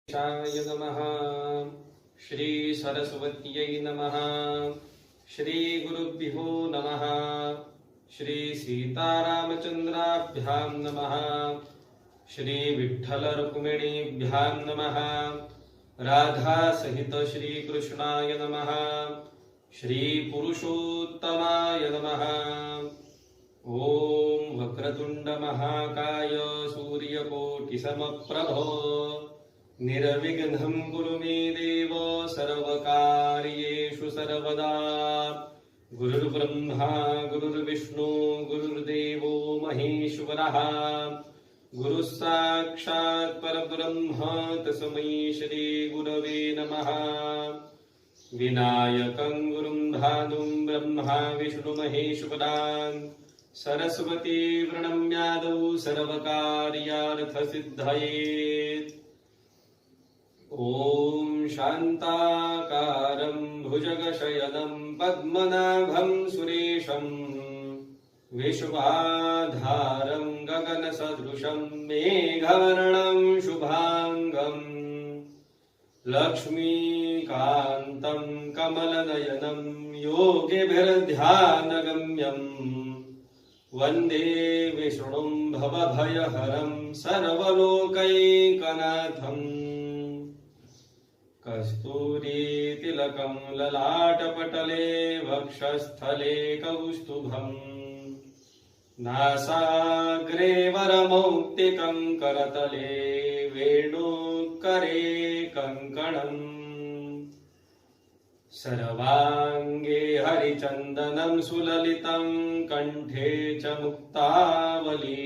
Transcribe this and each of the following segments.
Shy नमः। श्री सरस्वत्यै नमः। श्री गुरुभ्यो नमः। श्री सीतारामचंद्राभ्यां नमः। श्री विठ्ठल रुक्मिणीभ्यां नमः। राधा सहित श्री कृष्णाय नमः। श्री पुरुषोत्तमाय नमः। ओम वक्रतुंड महाकाय सूर्यकोटिसमप्रभो निर्विघ्नं कुरु मे देव सर्वकार्येषु सर्वदा। गुरुर्ब्रह्मा गुरुर्विष्णु गुरुर्देवो महेश्वरः। गुरुः साक्षात् परब्रह्म तस्मै श्री गुरवे नमः। विनायकं गुरुं धातुं ब्रह्मा विष्णु महेश्वरान् सरस्वती प्रणम्यादौ सर्वकार्यार्थसिद्धये। ॐ शान्ताकारं भुजगशयनं पद्मनाभं सुरेशं विश्वाधारं गगनसदृशं मेघवर्णं शुभांगं लक्ष्मीकान्तं कमलनयनं योगिभिर्ध्यानगम्यं वन्दे विष्णुं भवभयहरं सर्वलोकैकनाथम्। कस्तूरीतिलकं ललाटपटले वक्षस्थले कौस्तुभम् नासाग्रे वरमौक्तिकं करतले वेणुकरे कङ्कणम् सर्वाङ्गे हरिचन्दनं सुललितं कण्ठे च मुक्तावली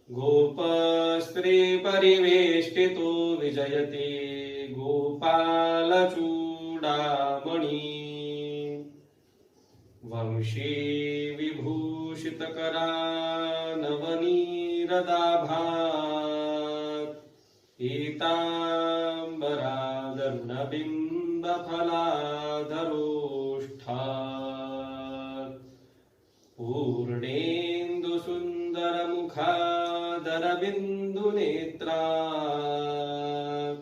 गोपस्त्री परिवेष्टितो विजयते गोपालचूडामणि वंशी विभूषितकरा नवनीरदाभात् पीताम्बरादरुणबिम्बफलाधरोष्ठात् पूर्णेन्दुसुन्दरमुखादरबिन्दुनेत्रात्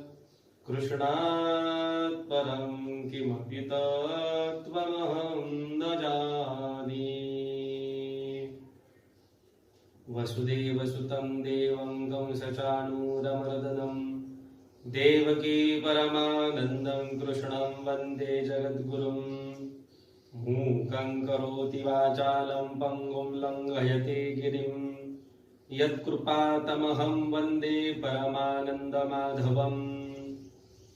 कृष्णात् परं किमपि तत्त्वमहं न जाने। वसुदेवसुतं देवं कंसचाणूरमर्दनं देवकी परमानन्दं कृष्णं वन्दे जगद्गुरुं। मूकं करोति वाचालं पङ्गुं लङ्घयते गिरिं यत्कृपातमहं वन्दे परमानन्दमाधवम्।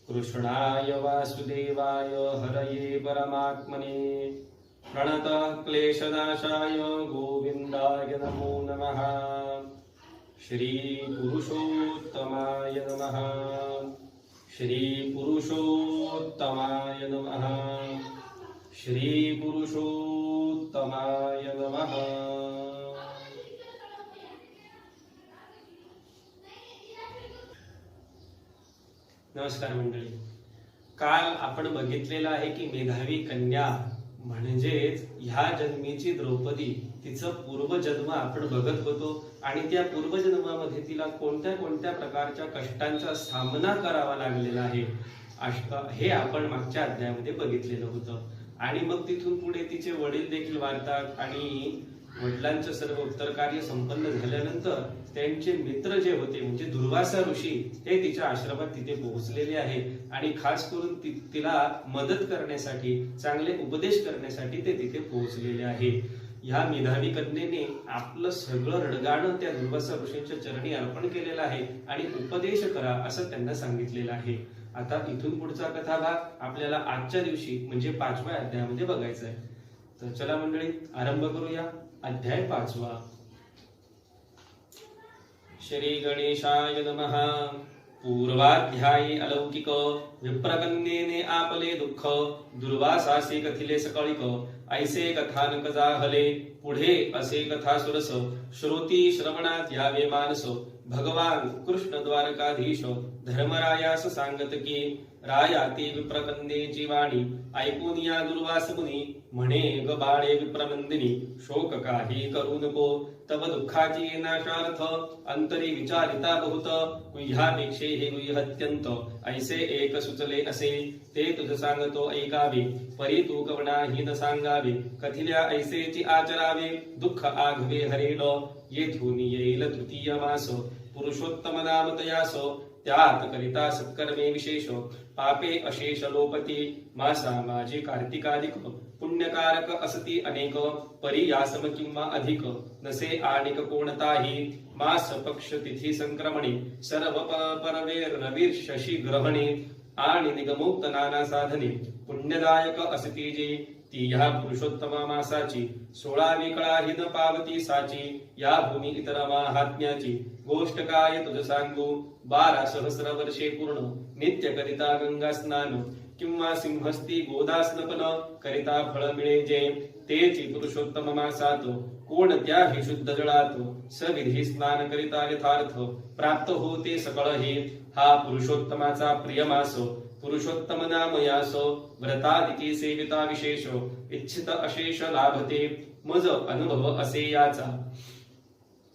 कृष्णाय वासुदेवाय हरये परमात्मने प्रणतः क्लेशनाशाय गोविन्दाय नमो नमः। श्री पुरुषोत्तमाय नमः। श्री पुरुषोत्तमाय नमः। श्री पुरुषोत्तमाय नमः। नमस्कार मंडळी, काल आपण बघितलेलं आहे की मेधावी कन्या म्हणजेच ह्या जन्मीची द्रौपदी, तिचं पूर्वजन्म आपण बघत होतो आणि त्या पूर्वजन्मामध्ये तिला कोणत्या कोणत्या प्रकारच्या कष्टांचा सामना करावा लागलेला आहे हे आपण मागच्या अध्यायामध्ये बघितलेलं होतं। आणि मग तिथून पुढे तिचे वडील देखील वारतात आणि वडिलांचं सर्व उत्तर कार्य संपन्न झाल्यानंतर त्यांचे मित्र जे होते म्हणजे दुर्वासा ऋषी हे तिच्या आश्रमात तिथे पोहोचलेले आहे आणि खास करून तिला मदत करण्यासाठी, चांगले उपदेश करण्यासाठी ते तिथे पोहोचलेले आहे। ह्या मेधावी कन्येने आपलं सगळं रडगाणं त्या दुर्वासा ऋषींच्या चरणी अर्पण केलेलं आहे आणि उपदेश करा असं त्यांना सांगितलेलं आहे। आता इथून पुढचा कथाभाग आपल्याला आजच्या दिवशी म्हणजे 5व्या अध्यायामध्ये बघायचा आहे। तर चला मंडळी, आरंभ करूया। अध्याय 5। श्री गणेशाय नमः। पूर्वाध्यायी अलौकिक विप्रकन्येने आपले दुःख दुर्वासासे कथिले सकळिक ऐसे कथानक जाहले पुढे असे कथा सुरस श्रोती श्रवणात यावे मानस भगवान कृष्ण द्वारकाधीश धर्मरायास सांगत की राया ती विप्रकन्येची वाणी ऐकून या दुर्वास मुनी म्हणे ग बाळे विप्रनंदिनी शोक काही करू नको तव दुःखाची नाशार्थ अंतरी विचारिता बहुत गुह्यापेक्षे हे गुह्य अत्यंत ऐसे एक सुचले असे ते तुझ सांगतो ऐकावे परी तू कवणाही न सांगावे कथिल्या ऐसेची आचरावे दुःख आघवे हरेल येथून येईल तृतीय मास पुरुषोत्तम नाम तयास त्यात करिता सत्कर्मे विशेष पापे अशेष लोपती मासा माझे कार्तिकाधिक पुण्यकारक असती अनेक परी यासम किंवा अधिक नसे आणिक कोणताही मास पक्ष तिथी संक्रमणे सर्व परवे रवीर शशी ग्रहणे आणि निगमोक्त नाना साधने पुण्यदायक असती जी ती ह्या पुरुषोत्तम मासाची 16वी कळा ही न पावती साची या भूमी इतर महात्म्याची गोष्ट काय तुझ सांगू 12 सहस्र वर्षे पूर्ण नित्य करिता गंगा स्नान किंवा सिंहस्ती गोदास्नपन करिता फळ मिळे जे तेची पुरुषोत्तम मासात कोणत्याही शुद्ध जळात सविधी स्नान करिता यथार्थ प्राप्त होते सकळ हे हा पुरुषोत्तमाचा प्रिय मास पुरुषोत्तम नाम यास व्रतादिती सेविता विशेष इच्छित अशेष लाभते मज अनुभव असे याचा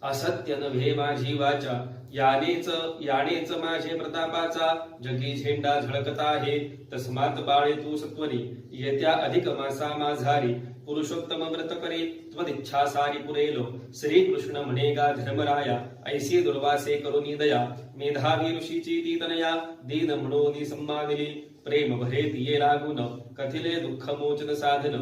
असत्य नव्हे माझी वाचा यानेच माझे प्रतापाचा जगी झेंडा झळकत आहे तस्मात बाळे तू सत्वरी येत्या अधिक मासा माझारी पुरुषोत्तम व्रत करी त्वदिच्छा सारी पुरेलो श्रीकृष्ण म्हणेगा धर्मराया ऐसी दुर्वासे करुनी दया मेधावी ऋषीची ती तनया दीन म्हणून संमानिली प्रेम भरे दिये लागून कथिले दुःख मोचन साधन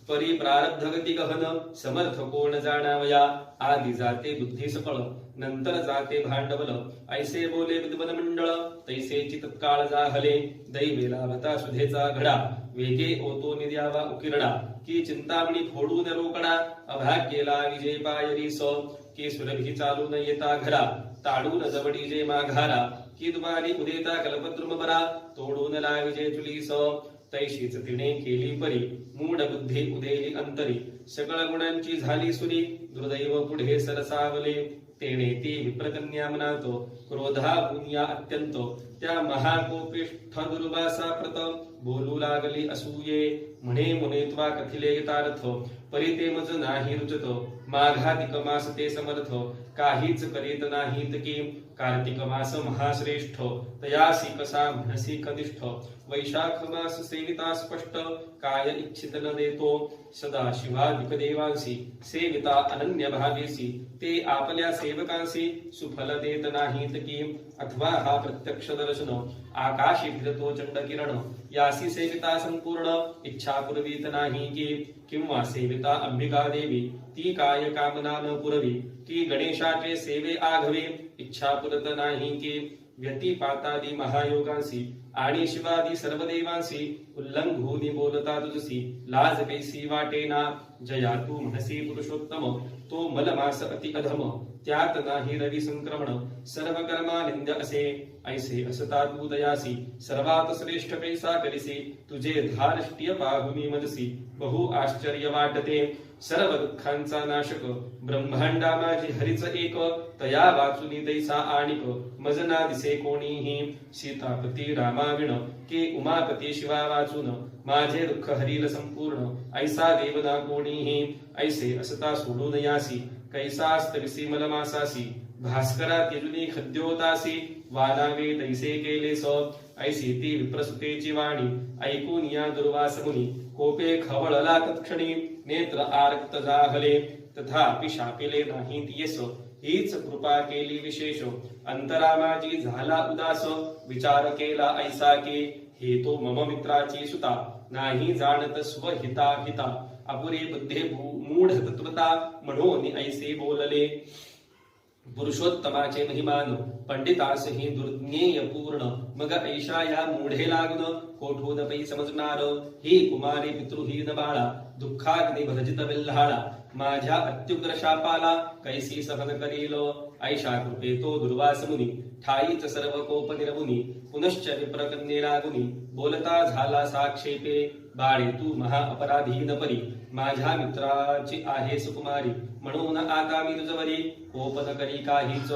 परी प्रारब्ध गती गहन समर्थ कोण जाणावया आधी जाते बुद्धी सकळ नंतर जाते भांडवल ऐसे बोले विद्वन मंडळ तैसेची तत्काळ जाहले दैवे लाभता सुधेचा घडा वेगे ओतो निद्यावा उकिरणा की चिंतामणी फोडून रोकडा अभाग्येला विजय पायरी स की सुरभी चालून येता घरा ताडून जवडी जे माघारा की दुमारी उदेता कल्पद्रुम बरा तोडून लाविजे चुलीस तैशीच तिने केली परी मूढ बुद्धी उदेली अंतरी सकळ गुणांची झाली सुरी दुर्दैव पुढे सरसावले तेने ती विप्रकन्या मनातो क्रोधा गुन्या अत्यंत त्या महाकोपिष्ठ दुर्वासा प्रत बोलू लागली असूये म्हणे मुनेत्वा कथिले यथार्थ परी ते मज नाही रुचत माघाधिक मास ते समर्थ काहीच करीत नाहीत की कार्तिक मास महाश्रेष्ठ तयासी कसा म्हणसी कनिष्ठ वैशाख मास सेविता स्पष्ट काय इच्छित न देतो सदा शिवाधिक देवांसी सेविता अनन्य भावेसी ते आपल्या सेवकांसी सुफल देत नाहीत की अथवा हा प्रत्यक्ष दर्शन आकाशी फिरतो चंड किरण यासी सेविता संपूर्ण इच्छा पुरवीत नाही की किंवा सेविता अंबिका देवी ती काय कामना न पुरवी की गणेशाचे सेवे आघवे इच्छा पुरत नाही की व्यतिपातादी महायोगांसी आणि शिवादी सर्व देवांसी उल्लंघूनी बोलता तुझसी लाज कैसी वाटेना जया तू म्हणसी पुरुषोत्तम तो मलमास अति अधम त्यात नाही रवी संक्रमण सर्व कर्मानिंद असे ऐसे असता तू दयासी सर्वात श्रेष्ठ कैसा करिसी तुझे धार्ष्ट्य पाहुनी मजसी बहु आश्चर्य वाटते सर्व दुःखांचा नाशक ब्रह्मांडा माझी हरिच एक तया वाचुनी दैसा आणिक मजना दिसे कोणीही सीतापती रामाविण के उमापती शिवा वाचून माझे दुःख हरील संपूर्ण ऐसा देवना कोणीही ऐसे असता सोडून यासी कैसास्तविसी मलमासासी भास्करा तेजुनी खद्योतासी वानावे तैसे केले स ऐसी ती विप्रसुतेची वाणी ऐकून या दुर्वास मुनी कोपे खवळला तत्क्षणी नेत्र आरक्त जाहले तथापि शापिले नाही येस हीच कृपा केली विशेष अंतरा माझी झाला उदास विचार केला ऐसा के हे तो मम मित्राची सुता नाही जाणत स्वहिता हिता अपुरी बुद्धे मूढ तत्वता म्हणून ऐसे बोलले पुरुषोत्तमाचे महिमान पंडितासही दुर्ज्ञेय पूर्ण मग ऐशा या मूढे लागून कोठून पै समजणार ही कुमारी पितृहीन बाळा दुःखाग्नी भरजित विल्हाळा माझ्या अत्युग्र शापाला कैसी सहन करील ऐशा कृपे तो दुर्वास मुनी ठाईच सर्व कोप निरमुनी पुनश्च विप्रकन्ये लागुनी बोलता झाला साक्षेपे बाळे तू महा अपराधीन परी माझ्या मित्राची आहे सुकुमारी म्हणून आता मी तुझवरी कोप न करी काहीच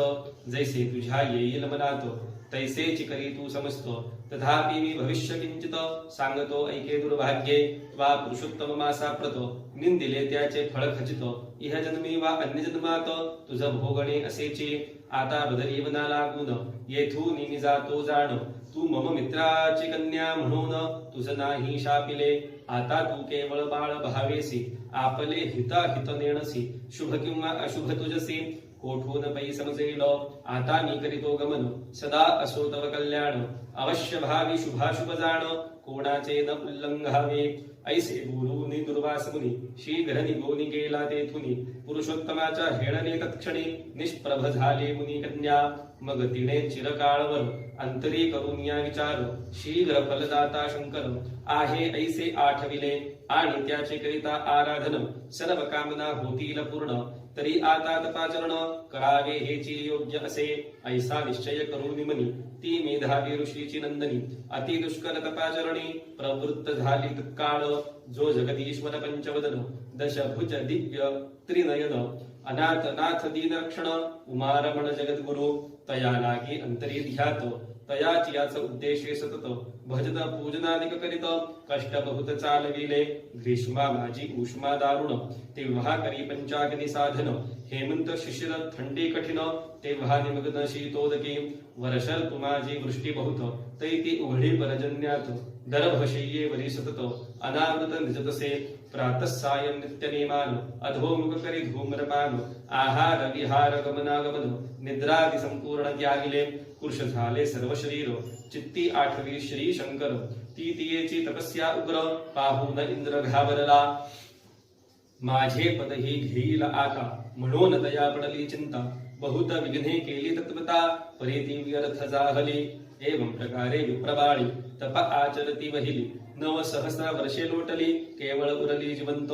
जैसे तुझ्या येईल मनात तैसेची करी तू समजतो तथापि मी भविष्य किंचित सांगतो ऐके दुर्भाग्ये वा पुरुषोत्तम मासा प्रत निंदिले त्याचे फळ खचित इह जन्मी वा अन्य जन्मात तुझ भोगणे असेची आता बदली मना लागून येथून मी जातो जाण तू मम मित्राची कन्या म्हणून तुझ नाही शापिले आता तू केवळ बाळ भावेसी आपले हित नेणसी शुभ किंवा अशुभ तुझसी कोठून पै समजेल आता मी करीतो गमन सदा असो तव कल्याण अवश्य भावी शुभाशुभ जाण कोणाचे न उल्लंघावे ऐसे बोलूनी दुर्वास मुनी शीघ्र निघून गेला तेथुनी पुरुषोत्तमाच्या हेळणे तत्क्षणी निष्प्रभ झाले मुनी कन्या मग तिने चिरकाळवर अंतरी करून या विचार शीघ्र फलदाता शंकर आहे ऐसे आठविले आणि त्याचे करिता आराधन सर्व कामना होतील पूर्ण तरी आता तपाचरण करावे हेची योग्य असे ऐसा निश्चय करून मनी ती मेधावी ऋषीची नंदनी अति दुष्कर तपाचरणी प्रवृत्त झाली तत्काळ जो जगदीश्वर पंचवदन दशभुज दिव्य त्रिनयन अनाथ नाथ दीनरक्षण उमारमण जगद्गुरु तया लागी अंतरी ध्यात तयाची याच उद्देशे सतत भजत पूजनादिक करीत कष्ट बहुत चालविले ग्रीष्मा माझी उष्मा दारुण तेव्हा करी पंचाग्नी साधन हेमंत शिशिर थंडी कठीण तेव्हा निमग्न शीतोदकी वर्षर तु माझी वृष्टी बहुत तैती उघडी परजन्यात दरभशय्ये वरी सतत अनावृत निजतसे प्रातःसायं नित्यनेमान अधोमुख करी धूम्रपान आहार विहार गमनागमन निद्रादि संपूर्ण त्यागिले कृश झाले सर्व शरीर चित्ती आठवी श्री शंकर ती तियेची तपस्या उग्र पाहून इंद्र घाबरला माझे पद ही घेईल आता म्हणून दया पडली चिंता बहुत विघ्ने केली तत्वता परेती व्यर्थ जाहली एवं प्रकारे विप्रबाळी तप आचरती वहिली नव सहस्र वर्षे लोटली केवळ उरली जिवंत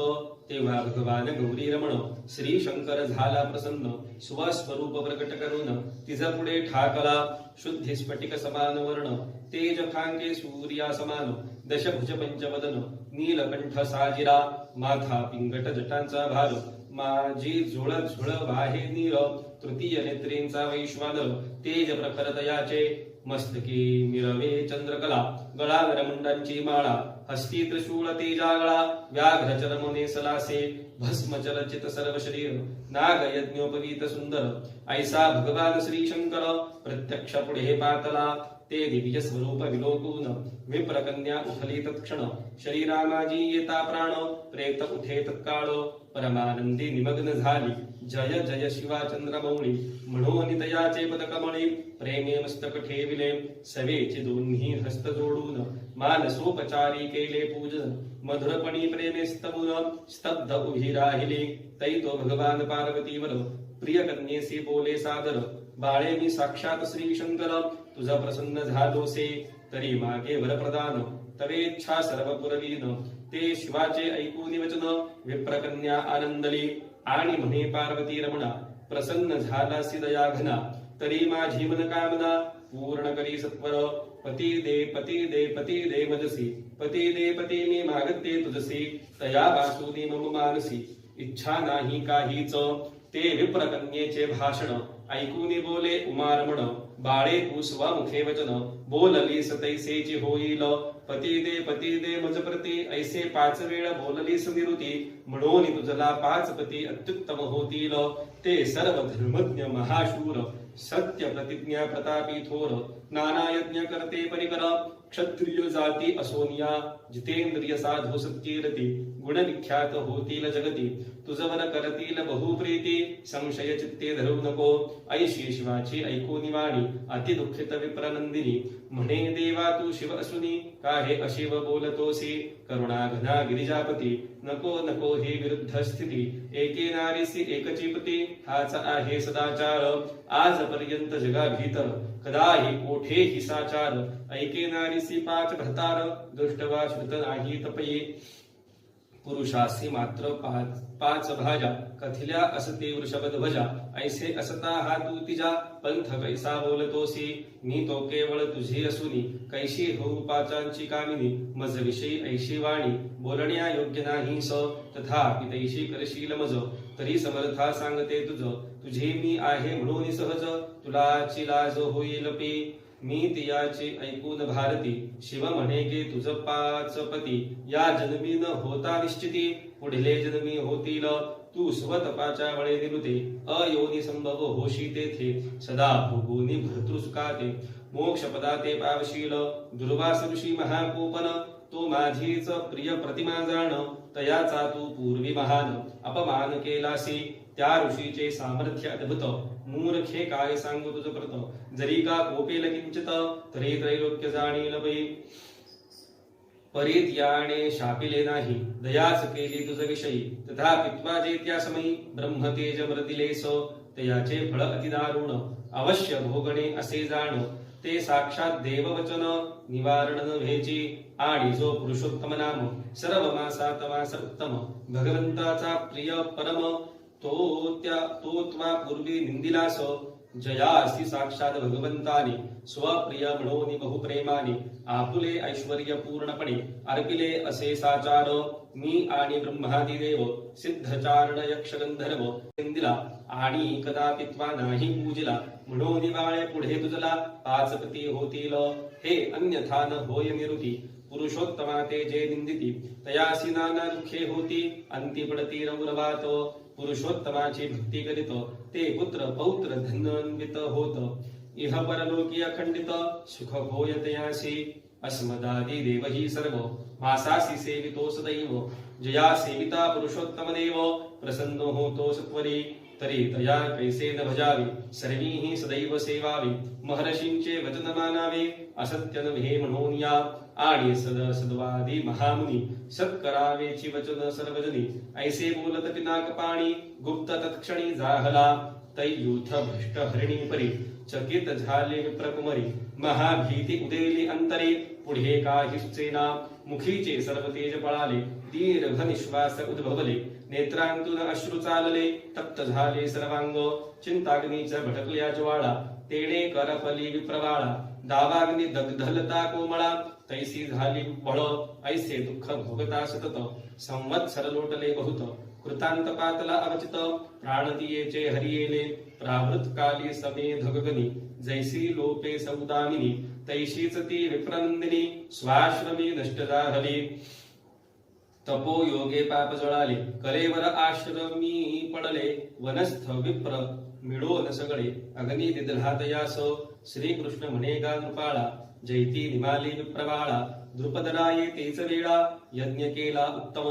तेव्हा भगवान गौरी रमण श्री शंकर झाला प्रसन्न स्वस्वरूप प्रकट करून तिज पुढे ठाकला शुद्धी स्फटिक समान वर्ण तेज खांके सूर्या समान दशभुज पंचवदन नीलकंठ साजिरा माथा पिंगट जटांचा भार माझी झुळ झुळ वाहे नीर तृतीय नेत्रेंचा वैश्वानर तेज प्रखर तयाचे मस्तकी मिरवे चंद्रकला गळावर मुंडांची माळा हस्ती त्रिशूळ तेजागळा व्याघ्र चरम नेसलासे भस्म चलचित सर्व शरीर नाग यज्ञोपवीत सुंदर ऐसा भगवान श्री शंकर प्रत्यक्ष पुढे पातला ते दिव्य स्वरूप विलोकून विप्रकन्या उठली तत्क्षण शरीरा माझी येता प्राण प्रेत उठे तत्काळ परमानंदी निमग्न झाली जय जय शिवा चंद्रमौळी म्हणून तयाचे पदकमळी प्रेमे मस्तक ठेविले सवेचे दोन्ही हस्त जोडून मानसोपचारी केले पूजन मधुरपणी प्रेमे स्तबून स्तब्ध उभी राहिली तै तो भगवान पार्वतीवर प्रिय कन्येसी बोले सादर बाळे मी साक्षात श्री शंकर तुझा प्रसन्न झालोसे तरी मागे वरप्रदान तवेच्छा सर्व पुरवीन ते शिवाचे ऐकून वचन विप्रकन्या आनंदली आणि म्हणे पार्वती रमणा प्रसन्न झालासी दया घना तरी माझी मन कामना पूर्ण करी सत्वर पती दे पती दे पती दे मजसी पती दे पती मी मागते तुझसी तया वासुदी मम मानसी इच्छा नाही काहीच ते विप्रकन्येचे भाषण ऐकून बोले उमारमण बाळे तू स्वमुखे वचन बोललीस तैसेची होईल पती दे मज प्रती ऐसे 5 वेळ बोललीस निरुती म्हणून तुझला 5 पती अत्युत्तम होतील ते सर्व धर्मज्ञ महाशूर सत्य प्रतिज्ञा प्रतापी थोर नाना यज्ञ करते परिकर क्षत्रिय जाती असोनिया जितेंद्रिय साधू सत्कीर्ती गुण विख्यात होतील जगती तुझवर करतील बहुप्रीती संशय चित्ते धरू नको ऐशी शिवाची ऐकूनी वाणी अति दुःखित विप्रनंदिनी म्हणे देवा तू शिव असुनी का हे अशिव बोलतोसी करुणा घना गिरिजापती नको नको हे विरुद्ध स्थिती एके नारीसी एकची पती हाच आहे सदाचार आजपर्यंत जगा भीतर कदाही कोठे हिसाचार ऐके नारीसी 5 भ्रतार दृष्टवा श्रुत नाही तपये पुरुषासी मात्र पाच भाजा कथिल्या असते वृषभध्वजा ऐसे असता हा तू तिजा पंथ कैसा बोलतोसी मी तो केवळ तुझी असुनी कैशी होऊ पाचांची कामिनी मज विषयी ऐशी वाणी बोलण्या योग्य नाही स तथापि तैशी करशील मज तरी समर्था सांगते तुझे मी आहे म्हणून सहज तुलाची लाज होईल पे मी तियाचे ऐकून भारती शिव म्हणे की तुझ पाचपती या जन्मी न होता निश्चिती पुढले जन्मी होतील तू स्वतपाच्या वळे निरुते अयोनी संभव होशी तेथे सदा भोगुनी भर्तृसुखाते मोक्ष पदाते पावशील दुर्वास ऋषी महाकोपन तो माझीच प्रिय प्रतिमा जाण तयाचा तू पूर्वी महान अपमान केलासी त्या ऋषीचे सामर्थ्य अद्भुत मूर्खे काय सांगू तुझ प्रत जरी का कोपेल किंचित तरी त्रैलोक्य जाणील पै परीत याने शापिले नाही दयाच केली तुझ विषयी तथापि त्वा जे त्या समयी ब्रह्मतेज मृदिलेस तयाचे फळ अतिदारुण अवश्य भोगणे असे जाण ते साक्षात देववचन निवारण नव्हेची आणि जो पुरुषोत्तम नाम सर्व मासात मास उत्तम भगवंताचा प्रिय परम तो त्वा पूर्वी निंदिलास जयासी साक्षात भगवंताने स्वप्रिय म्हणून बहुप्रेमाने आपुले ऐश्वर्य पूर्णपणे अर्पिले असे साचार मी आणि ब्रह्मादी देव सिद्धचारण यक्ष गंधर्व निंदिला आणि कदापि त्वा नाही पूजिला म्हणून बाळे पुढे तुझला पाचपती होतील हे अन्यथा न होय निरुती पुरुषोत्तमा ते जे निंदिती तयासी नाना दुःखे होती अंती पडती रौरवात पुरुषोत्तमाची भक्ती करीत ते पुत्र पौत्र धन्यान्वित होत इह परलोकी अखंडित सुख होय तयासी अस्मदादी देवही सर्व मासासी सेवितो सदैव जया सेविता पुरुषोत्तम देव प्रसन्न होतो सत्वरी तरी तया कैसे न भजावे सर्वीही सदैव सेवावे महर्षींचे वचन मानावे असत्य नव्हे म्हणून या आणि सदवादी महामुनी सत्करावेची वचन सर्वजनी ऐसे बोलत पिनाक पाणी गुप्त तत्क्षणी जाहला तैयूथ भ्रष्ट हरिणी परी चकित झाले विप्रकुमरी महाभीती उदेली अंतरे पुढे काही सुचेना मुखीचे सर्व तेज पळाले दीर्घ निश्वास उद्भवले नेत्रांतून अश्रू चालले तप्त झाले सर्वांग चिंताग्नीच्या भटकल्या ज्वाळा तेणे करपली विप्रवाळा दावाग्नी दग्धलता कोमळा तैसी झाली बळ ऐसे दुःख भोगता सतत संवत्सर लोटले बहुत कृतांत पातला अवचित प्राणतीयेचे हरियेले प्रावृत काली समेध गगनी जैसी लोपे सौदामिनी तैशीच ती विप्रनंदिनी स्वाश्रमी नष्ट झाली तपो योगे पाप जळाले कलेवर आश्रमी पडले वनस्थ विप्र मिळोन सगळे अग्नी दिदला तयास श्रीकृष्ण म्हणे गा नृपाळा जैती निमाली विप्रवाळा द्रुपदराये तेच वेळा यज्ञ केला उत्तम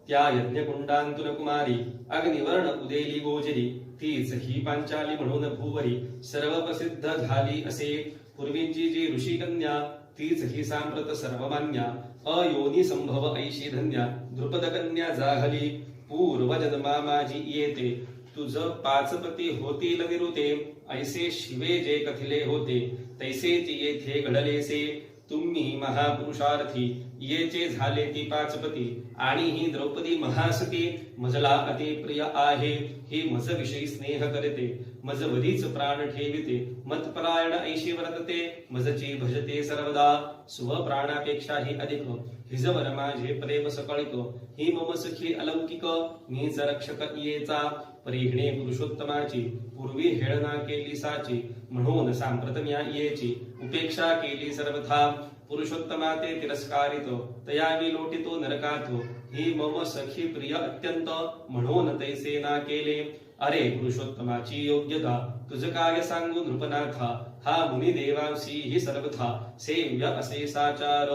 त्या यज्ञकुंडांतून कुमारी अग्निवर्ण उदेली गोजरी तीच ही पांचाली म्हणून भूवरी सर्व प्रसिद्ध झाली असे पूर्वींची जी ऋषी कन्या तीच ही सांप्रत सर्वमान्या अयोनी संभव ऐशी धन्या द्रुपद कन्या जाहली पूर्व जन्मा माझी येते तुझ पाचपती होतील निरुते ऐसे शिवे जे कथिले होते तैसे ती येथे घडलेसे तुम्ही महापुरुषार्थी येचे झाले ती पाचपती आणि ही द्रौपदी महासती मजला अति प्रिय आहे ही मज विषयी स्नेह करते मज वधीच प्राण ठेविते मतपरायण ऐशी वर्तते मजची भजते सर्वदा स्वप्राणापेक्षा ही अधिक हिजवर माझे प्रेम सकळिक ही मम सखी अलौकिक मीच रक्षक येचा परिघणे पुरुषोत्तमाची पूर्वी हेळना केली साची म्हणून सांप्रतम्या येची उपेक्षा केली सर्वथा पुरुषोत्तमा ते तिरस्कारितो तयावी लोटितो नरकातो ही मम सखी प्रिय अत्यंत म्हणून तैसे ना केले अरे पुरुषोत्तमाची योग्यता तुझ काय सांगू नृपनाथा हा मुनी देवांशी ही सर्वथा सेव्य असे साचार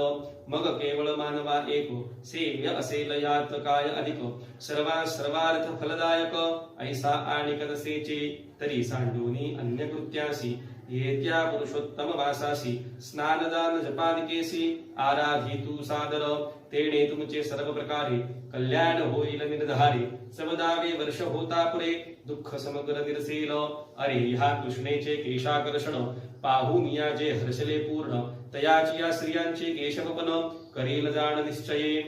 मग केवळ मानवा एको सेव्य असेल यात काय अधिक सर्वार्थ फलदायक ऐसा आणि कनसेचे तरी सांडूनी अन्य कृत्यासी येत्या पुरुषोत्तम वासासी स्नानदान जपादिकेसी आराधी तू सादर तेणे तुमचे सर्व प्रकारे कल्याण होईल निर्धारे समदावे वर्ष होता पुरे दुःख समग्र निरसेल अरे ह्या कृष्णेचे केशाकर्षण पाहून या जे हर्षले पूर्ण तयाची या स्त्रियांचे केशवपन करेल जाण निश्चये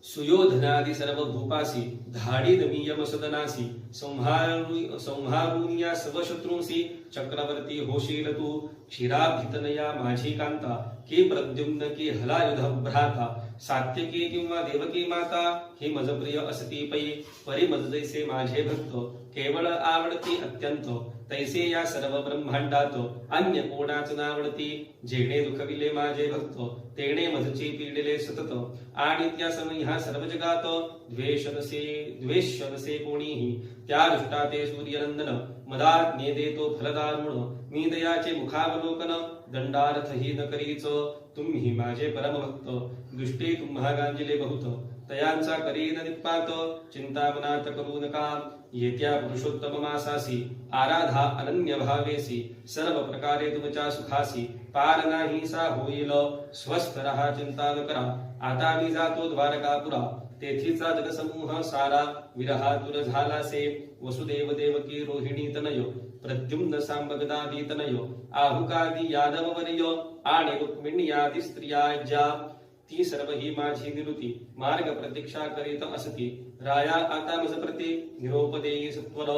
सुयोधनादि सर्व भूपासी धाडी नमीयम सदनासी संहारून या सर्व शत्रूंसी चक्रवर्ती होशील तू क्षीराभितनया माझी कांता की प्रद्युम्न की हलायुध भ्राता सात्यकी किंवा देवकी माता ही मज प्रिय असती पै परी मज जैसे माझे भक्त केवळ आवडती अत्यंत तैसे या सर्व ब्रह्मांडात अन्य कोणाच नावडती जेणे दुखविले माझे भक्त तेणे मजची पीडिले सतत आणि त्या समय ह्या सर्व जगात द्वेषनसे कोणीही त्या दृष्टा ते सूर्यनंदन मदाज्ञे देतो फलदारुण मी दयाचे मुखावलोकन दंडार्थ ही न करीच तुम्ही माझे परमभक्त दृष्टी तुम्हा गांजिले बहुत तयांचा करीन निपात चिंता मनात करू नका येत्या पुरुषोत्तम मासासी आराधा अनन्य भावेसी सर्व प्रकारे तुमच्या सुखासी पार नाही सा होईल स्वस्थ रहा चिंता न करा आता मी जातो द्वारकापुरा तेथीचा जगसमूह सारा विरहातुर झालासे वसुदेव देवकी रोहिणी तनय प्रद्युम्न सांबगदादी तनय आहुकादी यादव वर्य आणि रुक्मिणी आदी स्त्रिया ज्या ती सर्व ही माझी निरुती मार्ग प्रतीक्षा करीत असती राया आता मज प्रती निरोप देई सत्वर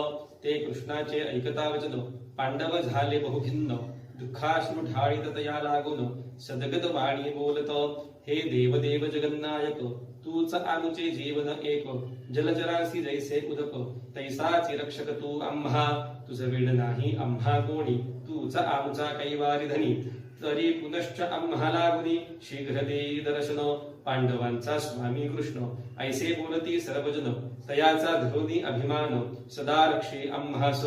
ते कृष्णाचे ऐकता वचन पांडव झाले बहुखिन्न दुःखाश्रू ढाळीत तया लागून सदगत वाणी बोलत हे देवदेव जगन्नायक तूच आमचे जीवन एक जलचरासी जैसे उदक तैसाची रक्षक तू आम्हा तुझ विण नाही आम्हा कोणी तूच आमचा कैवारी धनी तरी पुनश्च आम्हाला गुणी शीघ्र देई दर्शन पांडवांचा स्वामी कृष्ण ऐसे बोलती सर्वजन तयाचा धरुनी अभिमान सदा रक्षे आम्हास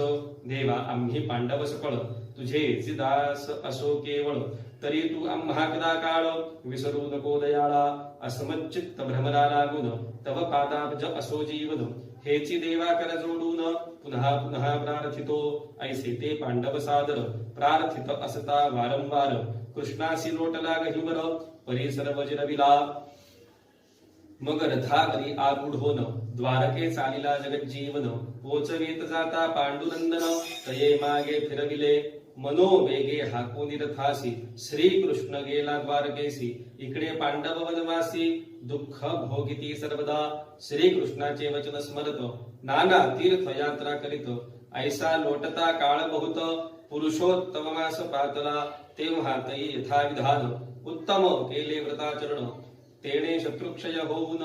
देवा आम्ही पांडव सकळ तुझे दास असो केवळ तरी तू आम्हा कदा काळ विसरू नको दयाळा असमच्चित्त भ्रमरा लागून तव पादाब्ज असो जीवन हेची देवा कर जोडून पुन्हा पुन्हा प्रार्थितो ऐसे ते पांडव सादर प्रार्थित असता वारंवार कृष्णासी लोटला गहिवर परी सर्व जिरविला मग रथावरी आरूढ होन द्वारके चालिला जगज्जीवन पोचवीत जाता पांडुनंदन तये मागे फिरविले मनोवेगे हाकून रथासी श्री कृष्ण गेला द्वारकेसी इकडे पांडव वनवासी दुःख भोगिती सर्वदा श्री कृष्णाचे वचन स्मरत नाना तीर्थ यात्रा करीत ऐसा लोटता काळ बहुत पुरुषोत्तम मास पातला तेव्हा तई यथा विधान उत्तम केले व्रताचरण तेणे शत्रुक्षय होऊन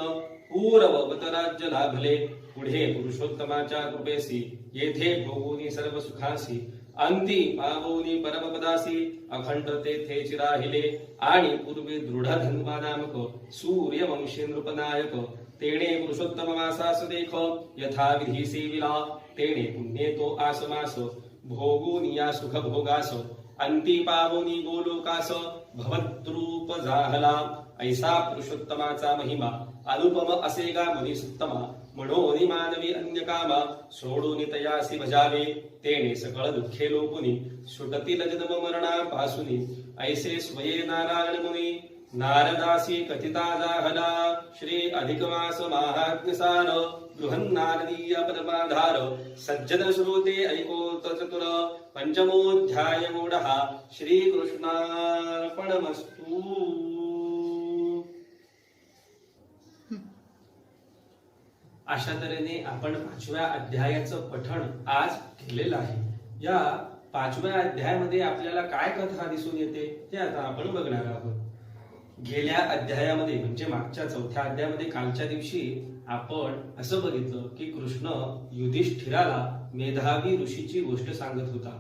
पूर्ववत राज्य लाभले पुढे पुरुषोत्तमाच्या कृपेसी येथे भोगुनी सर्व सुखासी अंती पावोनी परमपदासी अखंड तेथे राहिले आणि पूर्वी दृढ धन्वा नामक सूर्यवंशी नृपनायक तेणे पुरुषोत्तम मासास देख यथा विधी सेविला तेणे पुण्ये तो आसमास भोगुनिया सुख भोगास अंती पावोनी गोलोकास भवद्रूप जाहला ऐसा पुरुषोत्तमाचा महिमा अनुपम असेगा मुनिसुत्तमा म्हणून मानवी अन्य कामा सोडून तयासी भजावे तेने सकळ दुःखे लोकुनी सुटतील जन्म मरणापासूनी ऐसे स्वये नारायण मुनी नारदासी कथिता जाहला श्री अधिक मास महात्म्यसार बृहन्नारदीय परमाधार सज्जन श्रोते ऐकोत चतुर पंचमोऽध्याय मूढः श्री कृष्णार्पणमस्तु. अशा तऱ्हेने आपण 5व्या अध्यायाचं पठण आज केलेलं आहे. या 5व्या अध्यायामध्ये आपल्याला काय कथा दिसून येते ते आता आपण बघणार आहोत. गेल्या अध्यायामध्ये म्हणजे मागच्या 4थ्या अध्यायामध्ये कालच्या दिवशी आपण असं बघितलं की कृष्ण युधिष्ठिराला मेधावी ऋषीची गोष्ट सांगत होता.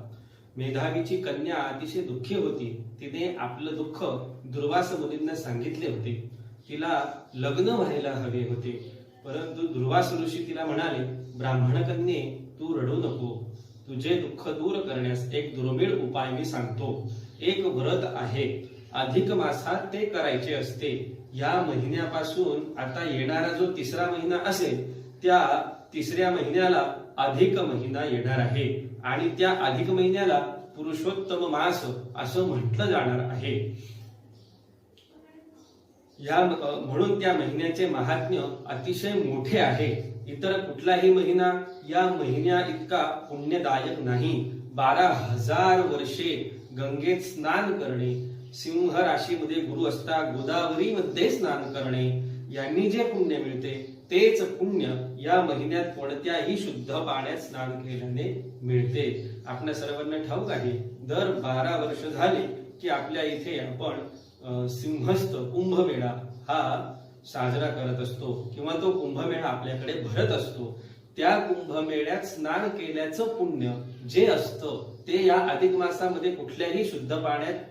मेधावीची कन्या अतिशय दुःखी होती. तिने आपलं दुःख दुर्वास मुनींना सांगितले होते. तिला लग्न व्हायला हवे होते, परंतु दुर्वास ऋषी तिला म्हणाले, ब्राह्मण कन्ये तू रडू नको. तुझे दुःख दूर करण्यास एक दुर्मिळ उपाय मी सांगतो. एक व्रत आहे, अधिक मासात ते करायचे असते. या महिन्यापासून आता येणारा जो 3रा महिना असेल त्या 3ऱ्या महिन्याला अधिक महिना येणार आहे आणि त्या अधिक महिन्याला पुरुषोत्तम मास असं म्हटलं जाणार आहे. म्हणून त्या महिन्याचे महात्म्य अतिशय मोठे आहे. इतर कुठलाही महिना या महिन्या इतका पुण्यदायक नाही. 12,000 वर्षे गंगेत स्नान करणे, सिंह राशीमध्ये गुरु असता गोदावरी मध्ये स्नान करणे, यांनी जे पुण्य मिळते तेच पुण्य या महिन्यात कोणत्याही शुद्ध पाण्यात स्नान केल्याने मिळते. आपल्या सर्वांना ठाऊक आहे, दर 12 वर्ष झाले की आपल्या इथे आपण सिंहस्थ कुंभमेळा हा साजरा करत असतो किंवा तो कुंभमेळा आपल्याकडे भरत असतो. त्या कुंभमेळ्यात स्नान केल्याचं पुण्य जे असतं ते या अधिक मासामध्ये कुठल्याही शुद्ध पाण्यात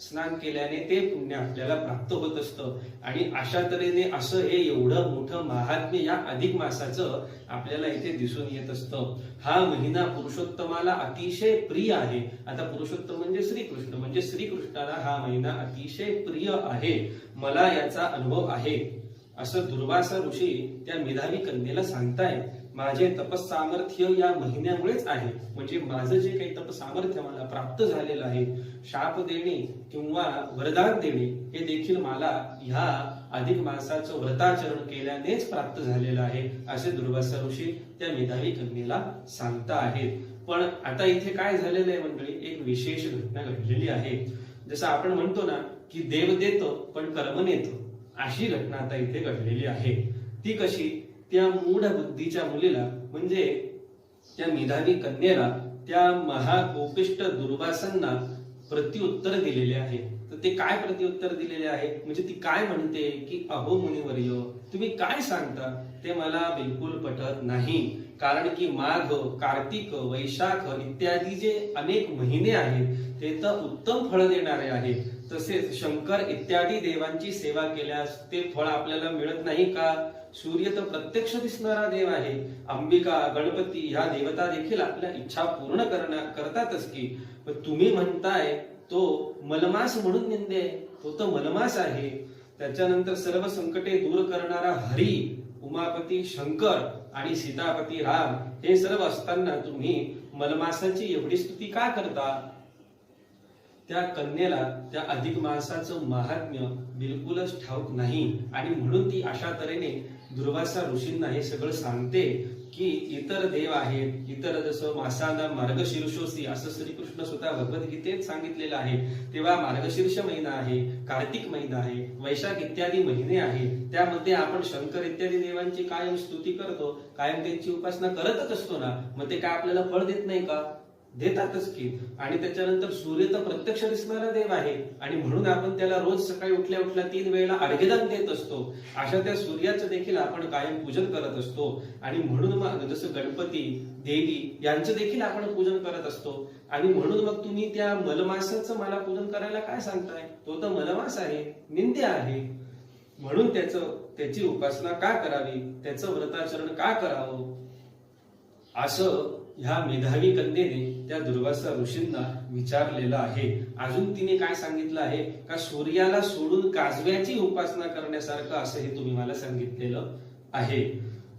स्नान केल्याने ते पुण्य आपल्याला प्राप्त होत असतं. आणि अशा तऱ्हेने असं हे एवढं मोठं महात्म्य या अधिक मासाचं आपल्याला इथे दिसून येत असतं. हा महिना पुरुषोत्तमाला अतिशय प्रिय आहे. आता पुरुषोत्तम म्हणजे श्रीकृष्ण, म्हणजे श्रीकृष्णाला हा महिना अतिशय प्रिय आहे. मला याचा अनुभव आहे असं दुर्वासा ऋषी त्या मेधावी कन्येला सांगतायत. माझे तपसामर्थ्य या महिन्यामुळेच आहे, म्हणजे माझं जे काही तपसामर्थ्य मला प्राप्त झालेलं आहे, शाप देणे किंवा वरदान देणे हे देखील मला ह्या अधिक मासाचं व्रताचरण केल्यानेच प्राप्त झालेलं आहे असे दुर्वासा ऋषी त्या मेधावी कन्येला सांगता आहेत. पण आता इथे काय झालेलं आहे मंडळी, एक विशेष घटना घडलेली आहे. जसं आपण म्हणतो ना की देव देतो पण कर्म नेतो, अशी घटना आता इथे घडलेली आहे. ती कशी, त्या मूढ बुद्धीच्या मुलीला म्हणजे त्या मेधावी कन्येला त्या महाकोपिष्ट दुर्वासांना प्रत्युत्तर दिलेले आहे. तर ते काय प्रत्युत्तर दिलेले आहे, म्हणजे ती काय म्हणते की अहो मुनिवर्य, तुम्ही काय सांगता ते मला बिलकुल पटत नाही. कारण की माघ, कार्तिक, वैशाख इत्यादी जे अनेक महिने आहेत ते तर उत्तम फळ देणारे आहेत. तसेच शंकर इत्यादी देवांची सेवा केल्यास ते फळ आपल्याला मिळत नाही का? सूर्य तर प्रत्यक्ष दिसणारा देव आहे. अंबिका, गणपती ह्या देवता देखील आपल्या इच्छा पूर्ण करतातच की. पण तुम्ही म्हणताय तो मलमास म्हणून निंदे, तो तर मलमास आहे. त्याच्यानंतर सर्व संकटे दूर करणारा हरी, उमापती शंकर आणि सीतापती राम हे सर्व असताना तुम्ही मलमासाची एवढी स्तुती का करता? त्या कन्येला त्या अधिक मासाचं महात्म्य बिलकुलच ठाऊक नाही आणि म्हणून ती अशा तऱ्हेने दुर्वासा ऋषींना हे सगळं सांगते की इतर देव आहेत, इतर जसं मासांना मार्गशीर्षोसी असं श्रीकृष्ण स्वतः भगवद्गीतेत सांगितलेलं आहे. तेव्हा मार्गशीर्ष महिना आहे, कार्तिक महिना आहे, वैशाख इत्यादी महिने आहे. त्यामध्ये आपण शंकर इत्यादी देवांची कायम स्तुती करतो, कायम त्यांची उपासना करतच असतो ना. मग ते काय आपल्याला फळ देत नाही का? देतातच की. आणि त्याच्यानंतर सूर्य तर प्रत्यक्ष दिसणारा देव आहे आणि म्हणून आपण त्याला रोज सकाळी उठल्या उठल्या 3 वेळेला अर्घ्यदान देत असतो. अशा त्या सूर्याचं देखील आपण कायम पूजन करत असतो. आणि म्हणून मग जसं गणपती, देवी यांचं देखील आपण पूजन करत असतो. आणि म्हणून मग तुम्ही त्या मलमासाचं मला पूजन करायला काय सांगताय? तो तर मलमास आहे, निंद्य आहे. म्हणून त्याची उपासना का करावी, त्याचं व्रताचरण का करावं असं ह्या मेधावी कन्येने त्या दुर्वासा ऋषींना विचारलेलं आहे. अजून तिने काय सांगितलं आहे का सूर्याला सोडून काजव्याची उपासना करण्यासारखं असं हे तुम्ही मला सांगितलेलं आहे.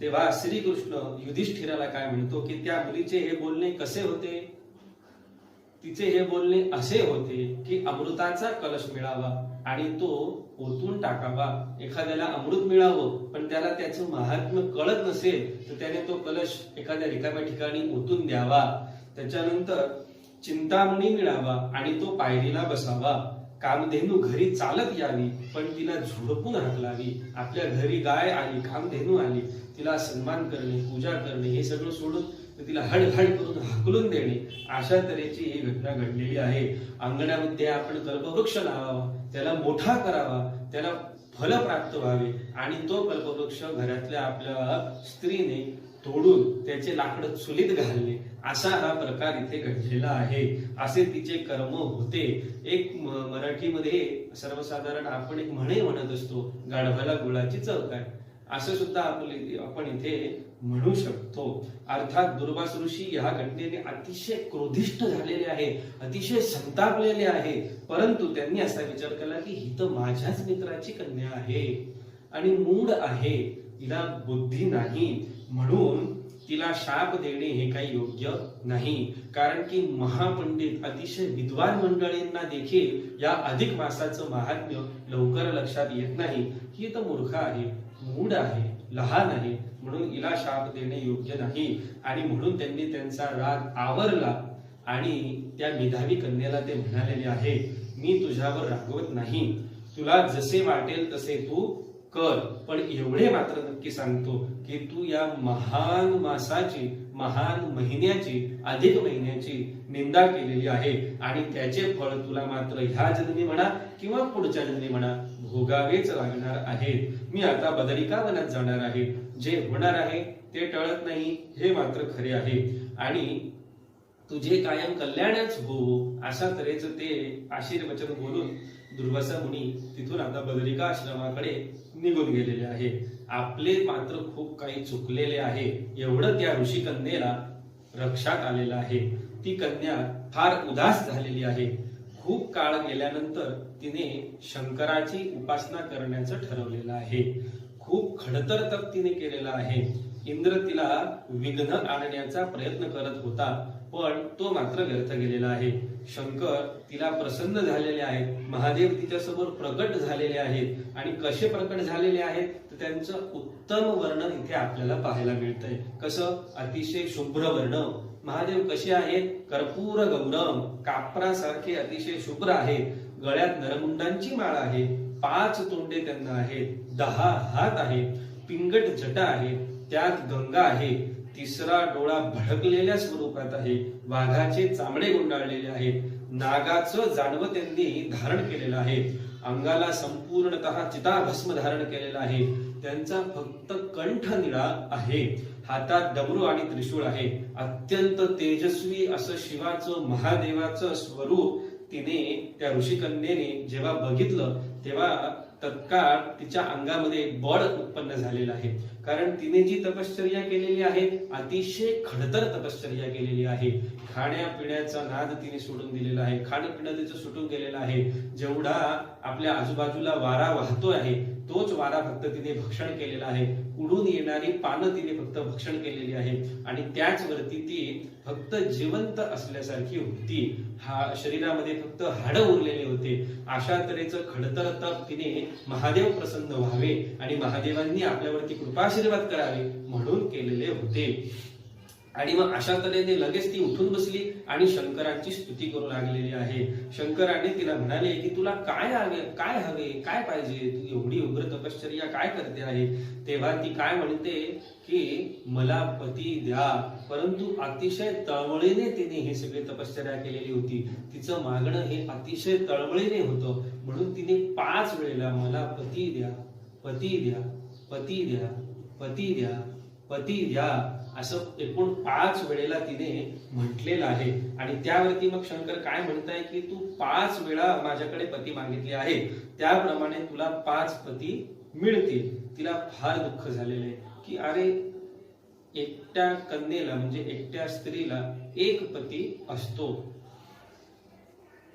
तेव्हा श्रीकृष्ण युधिष्ठिराला काय म्हणतो की त्या मुलीचे हे बोलणे कसे होते? तिचे हे बोलणे असे होते की अमृताचा कलश मिळावा आणि तो ओतून टाकावा. एखाद्याला अमृत मिळावं पण त्याला त्याचं महात्म्य कळत नसेल तर त्याने तो कलश एखाद्या रिकाम्या ठिकाणी ओतून द्यावा. त्याच्यानंतर चिंतामणी मिळावा आणि तो पायरीला बसावा. कामधेनू घरी चालत यावी पण तिला झुडपून हाकलावी. आपल्या घरी गाय आली, कामधेनू आली, तिला सन्मान करणे, पूजा करणे हे सगळं सोडून तिला हडहड करून हाकलून देणे, अशा तऱ्हेची ही घटना घडलेली आहे. अंगणामध्ये आपण कल्पवृक्ष लावावा, त्याला मोठा करावा, त्याला फल प्राप्त व्हावे आणि तो कल्पवृक्ष घरातल्या आपल्या स्त्रीने तोडून त्याचे लाकड चुलीत घालणे, असा हा प्रकार इथे घडलेला आहे. असे तिचे कर्म होते. एक मराठीमध्ये सर्वसाधारण आपण एक म्हणे म्हणत असतो, गाढवाला गुळाची चव काय, असं सुद्धा आपण इथे म्हणू शकतो. अर्थात दुर्वास ऋषी ह्या घटनेने अतिशय क्रोधिष्ठ झालेले आहे, अतिशय संतापलेले आहे. परंतु त्यांनी असा विचार केला की ही तर माझ्याच मित्राची कन्या आहे आणि मूढ आहे, तिला बुद्धी नाही, म्हणून तिला शाप देणे हे काही योग्य नाही. कारण की महापंडित अतिशय विद्वान मंडळींना देखील या अधिक मासाचं महात्म्य लवकर लक्षात येत नाही. ही तर मूर्ख आहे, मूढ आहे, लहान आहे, म्हणून हिला शाप देणे योग्य नाही. आणि म्हणून त्यांनी त्यांचा राग आवरला आणि त्या मेधावी कन्येला ते म्हणालेले आहे, मी तुझ्यावर रागवत नाही, तुला जसे वाटेल तसे तू कर, पण एवढे मात्र नक्की सांगतो की तू या महान मासाची, महान महिन्याची, अधिक महिन्याची निंदा केलेली आहे आणि त्याचे फळ तुला मात्र ह्या जन्मी म्हणा किंवा पुढच्या जन्मी म्हणा भोगावेच लागणार आहे. मी आता बदरिका वनात जाणार आहे, जे होणार आहे ते टळत नाही हे मात्र खरे आहे आणि तुझे कायम कल्याणच हो अशा तऱ्हेचं ते आशीर्वचन बोलून दुर्वासा मुनी तिथून आता बदरिका आश्रमाकडे निघून गेलेले आहे. आपले मात्र खूप काही चुकलेले आहे एवढं त्या ऋषी कन्येला लक्षात आलेलं आहे. ती कन्या फार उदास झालेली आहे. खूप काळ गेल्यानंतर तिने शंकराची उपासना करण्याचं ठरवलेलं आहे. खूप खडतर तप तिने केलेला आहे. इंद्र तिला विघ्न आणण्याचा प्रयत्न करत होता, पण तो मात्र व्यर्थ गेलेला आहे. शंकर तिला प्रसन्न झालेले आहेत. महादेव तिच्या समोर प्रकट झालेले आहेत आणि कसे प्रकट झालेले आहेत तर त्यांचं उत्तम वर्णन इथे आपल्याला पाहायला मिळतंय. कसं? अतिशय शुभ्र वर्ण. महादेव कसे आहेत? कर्पूर गौरम, कापरासारखे अतिशय शुभ्र आहेत. गळ्यात नरमुंडांची माळ आहे. 5 तोंडे त्यांना आहेत. 10 हात आहेत. पिंगट जटा आहे. त्यात गंगा आहे. 3रा डोळा भडकलेल्या स्वरूपात आहे. वाघाचे चामडे गुंडाळलेले आहेत. नागाचं जानवं त्यांनी धारण केलेलं आहे. अंगाला संपूर्णतः चिताभस्म धारण केलेला आहे. त्यांचा फक्त कंठ निळा आहे. हातात डमरू आणि त्रिशूळ आहे. अत्यंत तेजस्वी असं शिवाचं, महादेवाचं स्वरूप तिने त्या ऋषिकन्येने जेव्हा बघितलं तेव्हा तत्काळ तिच्या अंगामध्ये बळ उत्पन्न झालेलं आहे. कारण तिने जी तपश्चर्या केलेली आहे अतिशय खडतर तपश्चर्या केलेली आहे. खाण्यापिण्याचा नाद तिने सोडून दिलेला आहे. खाणपिणं तिचं सुटून गेलेलं आहे. जेवढा आपल्या आजूबाजूला वारा वाहतो आहे तोच वारा फक्त तिने भक्षण केलेला आहे. उडून येणारी पानं तिने फक्त भक्षण केलेली आहे आणि त्याच वरती ती फक्त जिवंत असल्यासारखी होती. शरीरामध्ये फक्त हाडं उरलेले होते. अशा तऱ्हेचं खडतर तप तिने महादेव प्रसन्न व्हावे आणि महादेवांनी आपल्यावरती कृपाशीर्वाद करावे म्हणून केलेले होते. आणि मग अशा तऱ्हेने लगेच ती उठून बसली आणि शंकरांची स्तुती करू लागलेली आहे. शंकराने तिला म्हणाले की तुला काय हवे, काय पाहिजे, तू एवढी उग्र तपश्चर्या काय करते आहे? तेव्हा ती काय म्हणते की मला पती द्या. परंतु अतिशय तळमळीने तिने हे सगळे तपश्चर्या केलेली होती. तिचं मागणं हे अतिशय तळमळीने होतं म्हणून तिने 5 वेळेला मला पती द्या, पती द्या, पती द्या, पती द्या, पती द्या असं एकूण 5 वेळेला तिने म्हटलेलं आहे. आणि त्यावरती मग शंकर काय म्हणताय की तू 5 वेळा माझ्याकडे पती मागितले आहे, त्याप्रमाणे तुला 5 पती मिळतील. तिला फार दुःख झालेलं आहे की अरे एकट्या कन्येला म्हणजे एकट्या स्त्रीला 1 पती असतो,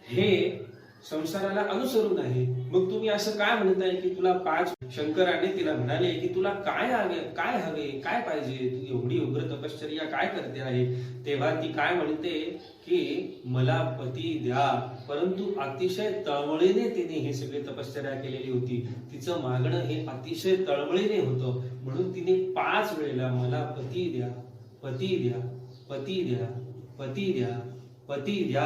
हे संसाराला अनुसरून आहे. मग तुम्ही असं काय म्हणताय की तुला 5? शंकराने तिला म्हणाले की तुला काय हवे, काय पाहिजे, तू एवढी उग्र तपश्चर्या काय करते आहे? तेव्हा ती काय म्हणते की मला पती द्या. परंतु अतिशय तळमळीने तिने हे सगळे तपश्चर्या केलेली होती. तिचं मागणं हे अतिशय तळमळीने होतं म्हणून तिने 5 वेळेला मला पती द्या, पती द्या, पती द्या, पती द्या, पती द्या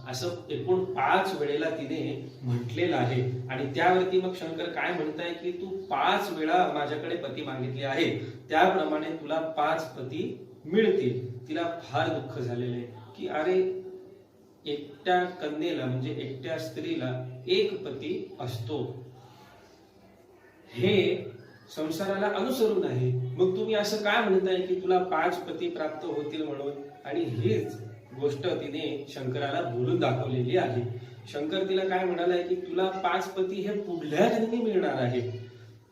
असं एकूण 5 वेळेला तिने म्हटलेलं आहे. आणि त्यावरती मग शंकर काय म्हणताय की तू 5 वेळा माझ्याकडे पती मागितले आहे, त्याप्रमाणे तुला 5 पती मिळतील. तिला फार दुःख झालेलं आहे की अरे एकट्या कन्येला म्हणजे एकट्या स्त्रीला 1 पती असतो, हे संसाराला अनुसरून आहे. मग तुम्ही असं काय म्हणताय की तुला 5 पती प्राप्त होतील म्हणून? आणि हीच गोष्ट तिने शंकराला बोलून दाखवलेली आहे. शंकर तिला काय म्हणालाय की तुला 5 पती हे पुढल्या जन्मी मिळणार आहे,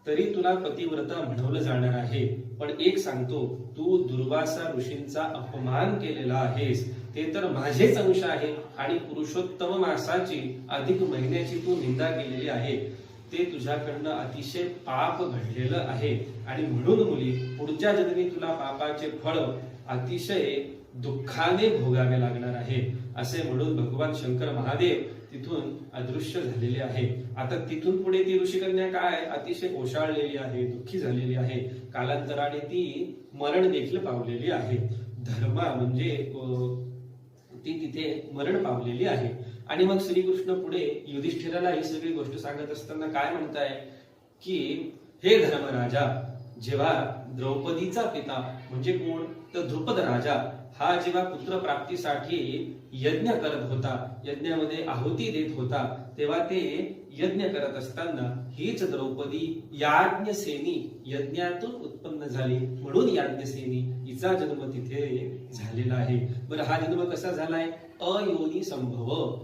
तरी तुला पतिव्रता म्हणवलं जाणार आहे. पण एक सांगतो, तू दुर्वासा ऋषींचा अपमान केलेला आहेस, ते तर माझेच अंश आहे आणि पुरुषोत्तम मासाची अधिक महिन्याची तू निंदा केलेली आहे. ते तुझ्याकडनं अतिशय पाप घडलेलं आहे आणि म्हणून मुली पुढच्या जन्मी तुला पापाचे फळ अतिशय दुःखाने भोगावे लागणार आहे असे म्हणून भगवान शंकर महादेव तिथून अदृश्य झालेले आहे. आता तिथून पुढे ती ऋषिकन्या काय अतिशय ओशाळलेली आहे, दुःखी झालेली आहे. कालांतराने ती मरण देखील पावलेली आहे. धर्मा म्हणजे ती तिथे मरण पावलेली आहे. आणि मग श्रीकृष्ण पुढे युधिष्ठिराला ही सगळी गोष्ट सांगत असताना काय म्हणताय की हे धर्मराजा, जेव्हा द्रौपदीचा पिता म्हणजे कोण तर द्रुपद राजा हा जेव्हा पुत्र प्राप्तीसाठी यज्ञ करत होता, यज्ञामध्ये आहुती देत होता, तेव्हा ते यज्ञ करत असताना हीच द्रौपदी याज्ञसेनी यज्ञातून उत्पन्न झाली, म्हणून याज्ञसेनी हिचा जन्म तिथे झालेला आहे. बरं, हा जन्म कसा झालाय? अयोनी संभव,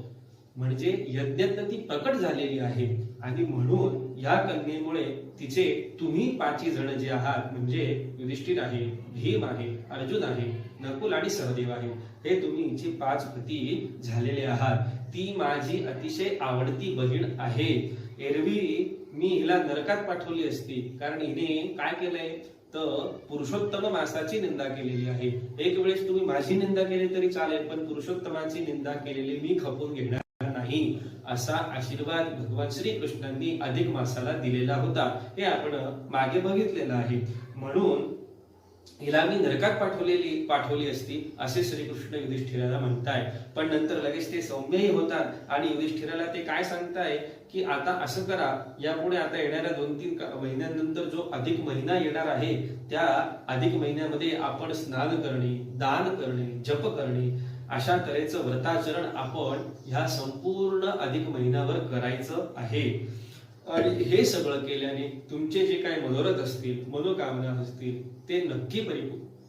म्हणजे यज्ञात ती प्रकट झालेली आहे आणि म्हणून या कन्येमुळे तिचे तुम्ही 5 जण जे आहात म्हणजे युधिष्ठिर आहे, भीम आहे, अर्जुन आहे, नकुल आणि सहदेव आहे, हे तुम्ही हिची 5 पती झालेले आहात. ती माझी अतिशय आवडती बहीण आहे. एरवी मी हिला नरकात पाठवली असती, कारण हिने काय केलंय तर पुरुषोत्तम मासाची निंदा केलेली आहे. एक वेळेस तुम्ही माझी निंदा केली तरी चालेल, पण पुरुषोत्तमाची निंदा केलेली मी खपून घेणार नाही, असा आशीर्वाद भगवान श्रीकृष्णांनी अधिक मासाला दिलेला होता. हे आपण मागे बघितलेलं आहे. म्हणून हिला मी नरकात पाठवली असती असे श्रीकृष्ण युधिष्ठिराला म्हणताय. पण नंतर लगेच ते सौम्यही होतात आणि युधिष्ठिराला ते काय सांगताय की आता असं करा, यापुढे आता येणाऱ्या 2-3 महिन्यांनंतर जो अधिक महिना येणार आहे, त्या अधिक महिन्यामध्ये आपण स्नान करणे, दान करणे, जप करणे, अशा तऱ्हेचं व्रताचरण आपण ह्या संपूर्ण अधिक महिन्यावर करायचं आहे. आणि हे सगळं केल्याने तुमचे जे काही मनोरथ असतील, मनोकामना असतील, ते नक्की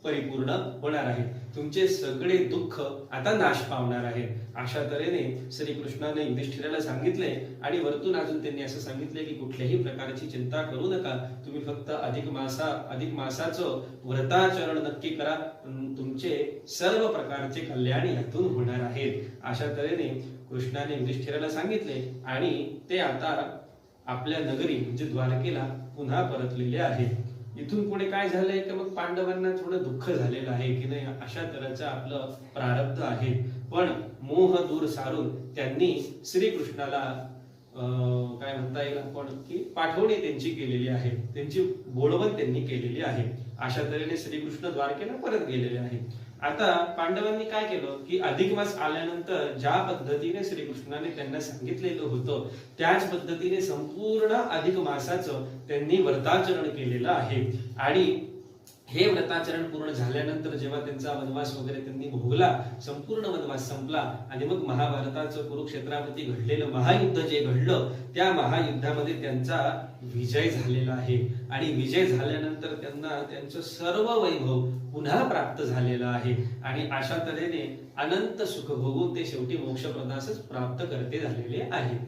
परिपूर्ण होणार आहे. तुमचे सगळे दुःख आता नाश पावणार आहे. अशा तऱ्हेने श्रीकृष्णाने युधिष्ठिराला सांगितले आणि वरतून अजून त्यांनी असं सांगितले की कुठल्याही प्रकारची चिंता करू नका, तुम्ही फक्त अधिक मासाचं व्रताचरण नक्की करा, तुमचे सर्व प्रकारचे कल्याण यातून होणार आहेत. अशा तऱ्हेने कृष्णाने युधिष्ठिराला सांगितले आणि ते आता आपल्या नगरी म्हणजे द्वारकेला पुन्हा परतलेले आहेत. इथून पुढे काय झालंय की मग पांडवांना थोडं दुःख झालेलं आहे की नाही, अशा तऱ्हेचं आपलं प्रारब्ध आहे. पण मोह दूर सारून त्यांनी श्रीकृष्णाला काय म्हणता येईल आपण की पाठवणी त्यांची केलेली आहे, त्यांची बोलवण त्यांनी केलेली आहे. अशा तऱ्हेने श्रीकृष्ण द्वारकेला परत गेलेले आहेत. आता पांडवांनी काय केलं की अधिक मास आल्यानंतर ज्या पद्धतीने श्रीकृष्णाने त्यांना सांगितलेलं होतं त्याच पद्धतीने संपूर्ण अधिक मासाचं त्यांनी व्रताचरण केलेलं आहे. आणि हे व्रताचरण पूर्ण झाल्यानंतर जेव्हा त्यांचा वनवास वगैरे त्यांनी भोगला, संपूर्ण वनवास संपला आणि मग महाभारताचं कुरुक्षेत्रामध्ये घडलेलं महायुद्ध जे घडलं, त्या महायुद्धामध्ये त्यांचा विजय झालेला आहे. आणि विजय झाल्यानंतर त्यांना त्यांचं सर्व वैभव पुन्हा प्राप्त झालेलं आहे. आणि अशा तऱ्हेने अनंत सुख भोगून ते शेवटी मोक्षप्रदासच प्राप्त करते झालेले आहे.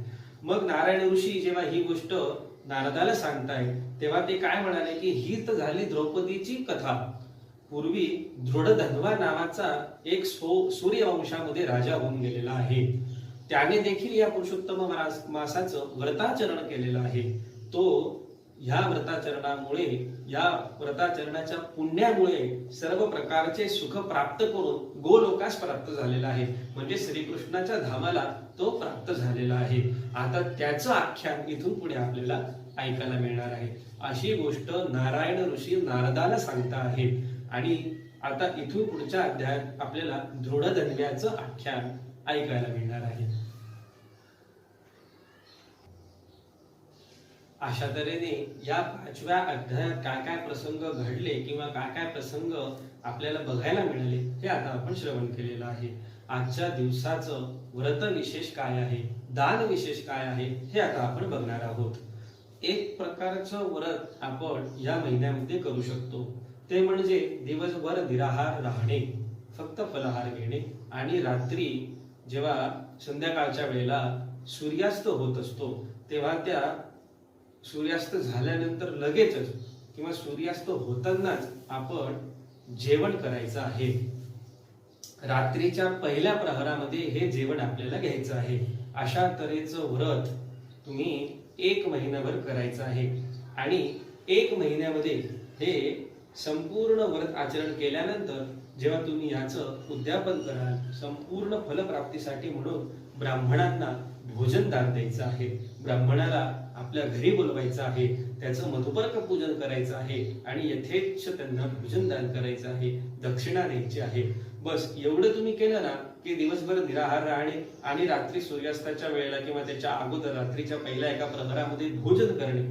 मग नारायण ऋषी जेव्हा ही गोष्ट नारदाला सांगताय तेव्हा ते काय म्हणाले की ही तर झाली द्रौपदीची कथा. पूर्वी दृढधन्वा नावाचा एक सूर्यवंशामध्ये राजा होऊन गेलेला आहे. त्याने देखील या पुरुषोत्तम मासाचं व्रताचरण केलेलं आहे. तो ह्या व्रताचरणामुळे, या व्रताचरणाच्या पुण्यामुळे सर्व प्रकारचे सुख प्राप्त करून गोलोकास प्राप्त झालेला आहे, म्हणजे श्रीकृष्णाच्या धामाला तो प्राप्त झालेला आहे. आता त्याचं आख्यान इथून पुढे आपल्याला ऐकायला मिळणार आहे. अशी गोष्ट नारायण ऋषी नारदाला सांगता आहेत. आणि आता इथून पुढच्या अध्यायात आपल्याला दृढधन्व्याचं आख्यान ऐकायला मिळणार आहे. अशा तऱ्हेने या 5व्या अध्यायात काय काय प्रसंग घडले किंवा काय काय प्रसंग आपल्याला बघायला मिळाले हे आता आपण श्रवण केलेलं आहे. आजच्या दिवसाचं व्रत विशेष काय आहे, दान विशेष काय आहे हे आता आपण बघणार आहोत. एक प्रकारचं व्रत आपण या महिन्यामध्ये करू शकतो, ते म्हणजे दिवसभर निराहार राहणे, फक्त फलाहार घेणे आणि रात्री जेव्हा संध्याकाळच्या वेळेला सूर्यास्त होत असतो तेव्हा त्या सूर्यास्त झाल्यानंतर लगेचच किंवा सूर्यास्त होतानाच आपण जेवण करायचं आहे. रात्रीच्या पहिल्या प्रहरामध्ये हे जेवण आपल्याला घ्यायचं आहे. अशा तऱ्हेचं व्रत तुम्ही 1 महिनाभर करायचं आहे. आणि 1 महिन्यामध्ये हे संपूर्ण व्रत आचरण केल्यानंतर जेव्हा तुम्ही याचं उद्यापन कराल, संपूर्ण फलप्राप्तीसाठी म्हणून ब्राह्मणांना भोजन दान द्यायचं आहे, ब्राह्मणाला आपल्या घरी बोलवायचं आहे, त्याचं मधुपर्क पूजन करायचं आहे आणि यथेच्छ त्यांना भोजन दान करायचं आहे, दक्षिणा द्यायची आहे. बस एवढं तुम्ही केलं ना की दिवसभर निराहार राहणे आणि रात्री सूर्यास्ताच्या वेळेला किंवा त्याच्या अगोदर रात्रीच्या पहिल्या एका प्रहरामध्ये भोजन करणे,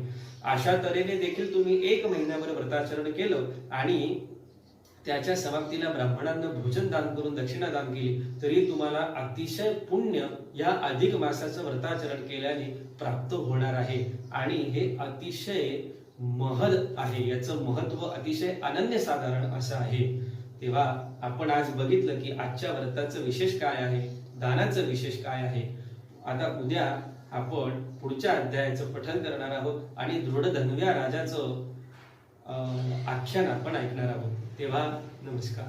अशा तऱ्हेने देखील तुम्ही 1 महिन्याभर व्रताचरण केलं आणि त्याच्या समाप्तीला ब्राह्मणांना भोजन दान करून दक्षिणा दान केली तरी तुम्हाला अतिशय पुण्य या अधिक मासाचं व्रताचरण केल्याने प्राप्त होणार आहे. आणि हे अतिशय महद आहे, याचं महत्व अतिशय अनन्यसाधारण असं आहे. तेव्हा आपण आज बघितलं की आजच्या व्रताचं विशेष काय आहे, दानाचं विशेष काय आहे. आता उद्या आपण पुढच्या अध्यायाचं पठन करणार आहोत आणि दृढधन्व्या राजाचं आख्यान आपण ऐकणार आहोत. तेव्हा नमस्कार.